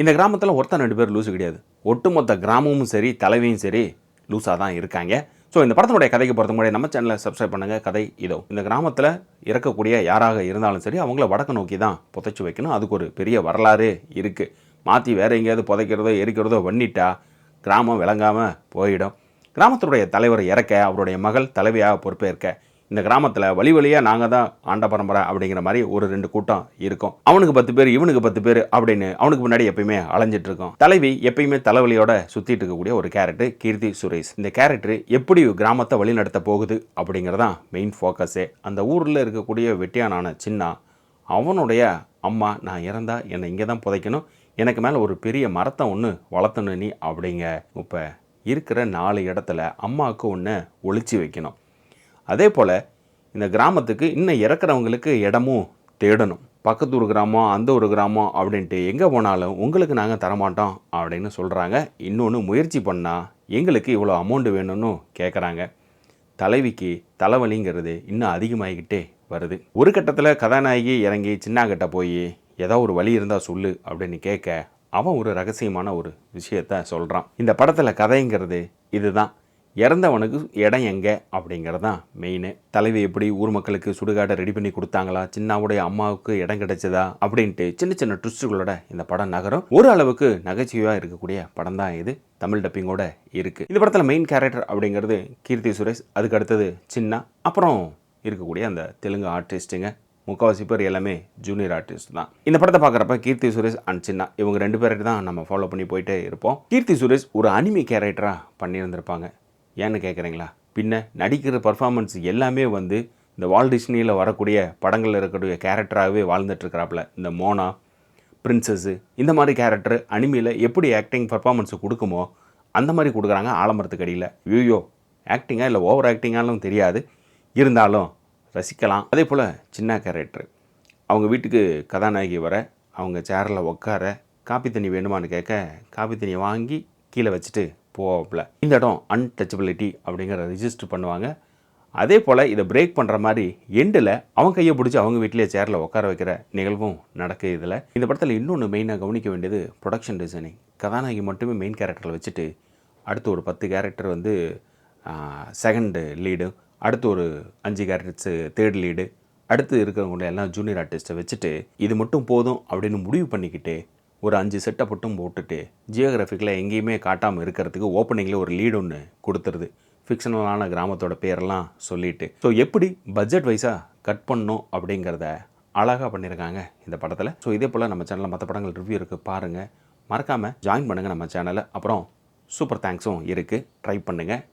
இந்த கிராமத்தில் ஒருத்தன் 2 பேர் லூசு கிடையாது. ஒட்டுமொத்த கிராமமும் சரி, தலைவியும் சரி லூஸாக தான் இருக்காங்க. ஸோ இந்த படத்தினுடைய கதைக்கு போகிறதுக்கு முன்னாடி நம்ம சேனலை சப்ஸ்கிரைப் பண்ணுங்கள். கதை இதோ. இந்த கிராமத்தில் இறக்கக்கூடிய யாராக இருந்தாலும் சரி அவங்கள வடக்கு நோக்கி தான் புதைச்சி வைக்கணும். அதுக்கு ஒரு பெரிய வரலாறு இருக்குது. மாற்றி வேறு எங்கேயாவது புதைக்கிறதோ எரிக்கிறதோ பண்ணிட்டா கிராமம் விளங்காமல் போயிடும். கிராமத்தினுடைய தலைவர் இறக்க அவருடைய மகள் தலைவியாக பொறுப்பேற்க இந்த கிராமத்தில் வழி வழியாக நாங்கள் தான் ஆண்ட பரம்பரை அப்படிங்கிற மாதிரி ஒரு 2 கூட்டம் இருக்கும். அவனுக்கு 10 பேர் இவனுக்கு 10 பேர் அப்படின்னு அவனுக்கு முன்னாடி எப்பயுமே அலைஞ்சிட்டு இருக்கும். தலைவி எப்பயுமே தலைவலியோட சுற்றிட்டு இருக்கக்கூடிய ஒரு கேரக்டர் கீர்த்தி சுரேஷ். இந்த கேரக்டர் எப்படி கிராமத்தை வழி நடத்த போகுது அப்படிங்கிறதான் மெயின் ஃபோக்கஸே. அந்த ஊரில் இருக்கக்கூடிய வெட்டியானான சின்னா அவனுடைய அம்மா நான் இறந்தா என்னை இங்கே தான் புதைக்கணும், எனக்கு மேலே ஒரு பெரிய மரத்தை ஒன்று வளர்த்தணும் நீ அப்படிங்க. இப்போ இருக்கிற 4 இடத்துல அம்மாவுக்கு ஒன்று ஒழிச்சு வைக்கணும். அதே போல் இந்த கிராமத்துக்கு இன்னும் இறக்குறவங்களுக்கு இடமும் தேடணும். பக்கத்து ஒரு கிராமம் அந்த ஒரு கிராமம் அப்படின்ட்டு எங்கே போனாலும் உங்களுக்கு நாங்கள் தரமாட்டோம் அப்படின்னு சொல்கிறாங்க. இன்னொன்று முயற்சி பண்ணால் எங்களுக்கு இவ்வளோ அமௌண்ட் வேணும்னு கேட்குறாங்க. தலைவிக்கு தலைவலிங்கிறது இன்னும் அதிகமாகிக்கிட்டே வருது. ஒரு கட்டத்தில் கதாநாயகி இறங்கி சின்னாக்கிட்ட போய் ஏதோ ஒரு வழி இருந்தால் சொல்லு அப்படின்னு கேட்க அவன் ஒரு ரகசியமான ஒரு விஷயத்த சொல்கிறான். இந்த படத்தில் கதைங்கிறது இதுதான். இறந்தவனுக்கு இடம் எங்கே அப்படிங்கிறது தான் மெயின். தலைவி எப்படி ஊர் மக்களுக்கு சுடுகாடை ரெடி பண்ணி கொடுத்தாங்களா, சின்னாவுடைய அம்மாவுக்கு இடம் கிடைச்சதா அப்படின்ட்டு சின்ன சின்ன ட்விஸ்ட்டுகளோட இந்த படம் நகரும். ஒரு அளவுக்கு நகைச்சுவையாக இருக்கக்கூடிய படம் தான் இது. தமிழ் டப்பிங்கோட இருக்குது. இந்த படத்தில் மெயின் கேரக்டர் அப்படிங்கிறது கீர்த்தி சுரேஷ், அதுக்கு அடுத்தது சின்னா, அப்புறம் இருக்கக்கூடிய அந்த தெலுங்கு ஆர்டிஸ்ட்டுங்க. முக்கால்வாசி பேர் எல்லாமே ஜூனியர் ஆர்டிஸ்ட் தான். இந்த படத்தை பார்க்குறப்ப கீர்த்தி சுரேஷ் அண்ட் சின்னா இவங்க 2 பேரை தான் நம்ம ஃபாலோ பண்ணி போயிட்டே இருப்போம். கீர்த்தி சுரேஷ் ஒரு அனிமி கேரக்டராக பண்ணியிருந்திருப்பாங்க. ஏன்னு கேட்குறீங்களா? பின்ன நடிக்கிற பர்ஃபார்மன்ஸ் எல்லாமே இந்த வால்ட் டிஸ்னியில் வரக்கூடிய படங்களில் இருக்கக்கூடிய கேரக்டராகவே வாழ்ந்துட்டுருக்கிறாப்புல. இந்த மோனா, பிரின்சஸ்ஸு இந்த மாதிரி கேரக்டர் அனிமியில் எப்படி ஆக்டிங் பர்ஃபார்மன்ஸு கொடுக்குமோ அந்த மாதிரி கொடுக்குறாங்க ஆலமரத்துக்கு அடியில். ஐயோ ஆக்டிங்காக இல்லை ஓவர் ஆக்டிங்காலும் தெரியாது, இருந்தாலும் ரசிக்கலாம். அதே போல் சின்ன கேரக்டர் அவங்க வீட்டுக்கு கதாநாயகி வர அவங்க சேரில் உட்கார காப்பி தண்ணி வேணுமான்னு கேட்க காப்பி தண்ணியை வாங்கி கீழே வச்சுட்டு போவாப்பில். இந்த இடம் அன்டச்சபிலிட்டி அப்படிங்கிற ரிஜிஸ்டர் பண்ணுவாங்க. அதே போல் இதை பிரேக் பண்ணுற மாதிரி எண்டில் அவங்க கையை பிடிச்சி அவங்க வீட்டிலேயே சேரில் உட்கார வைக்கிற நிகழ்வும் நடக்குது இதில். இந்த படத்தில் இன்னொன்று மெயினாக கவனிக்க வேண்டியது ப்ரொடக்ஷன் டிசைனிங். கதாநாயகி மட்டுமே மெயின் கேரக்டரில் வச்சுட்டு அடுத்து ஒரு 10 கேரக்டர் செகண்ட் லீடு, அடுத்து ஒரு 5 கேரக்டர்ஸு தேர்ட் லீடு, அடுத்து இருக்கிறவங்க எல்லாம் ஜூனியர் ஆர்டிஸ்ட்டை வச்சுட்டு இது மட்டும் போதும் அப்படின்னு முடிவு பண்ணிக்கிட்டு ஒரு 5 செட்டை மட்டும் போட்டுட்டு ஜியோகிராஃபிக்கில் எங்கேயுமே காட்டாமல் இருக்கிறதுக்கு ஓப்பனிங்கில் ஒரு லீடு ஒன்று கொடுத்துருது. ஃபிக்ஷனலான கிராமத்தோட பேரெல்லாம் சொல்லிட்டு. ஸோ எப்படி பட்ஜெட் வைஸாக கட் பண்ணணும் அப்படிங்கிறத அழகாக பண்ணியிருக்காங்க இந்த படத்தில். ஸோ இதே போல் நம்ம சேனலில் மற்ற படங்கள் ரிவ்யூ இருக்குது, பாருங்கள். மறக்காமல் ஜாயின் பண்ணுங்கள் நம்ம சேனலை. அப்புறம் சூப்பர் தேங்க்ஸும் இருக்குது, ட்ரை பண்ணுங்கள்.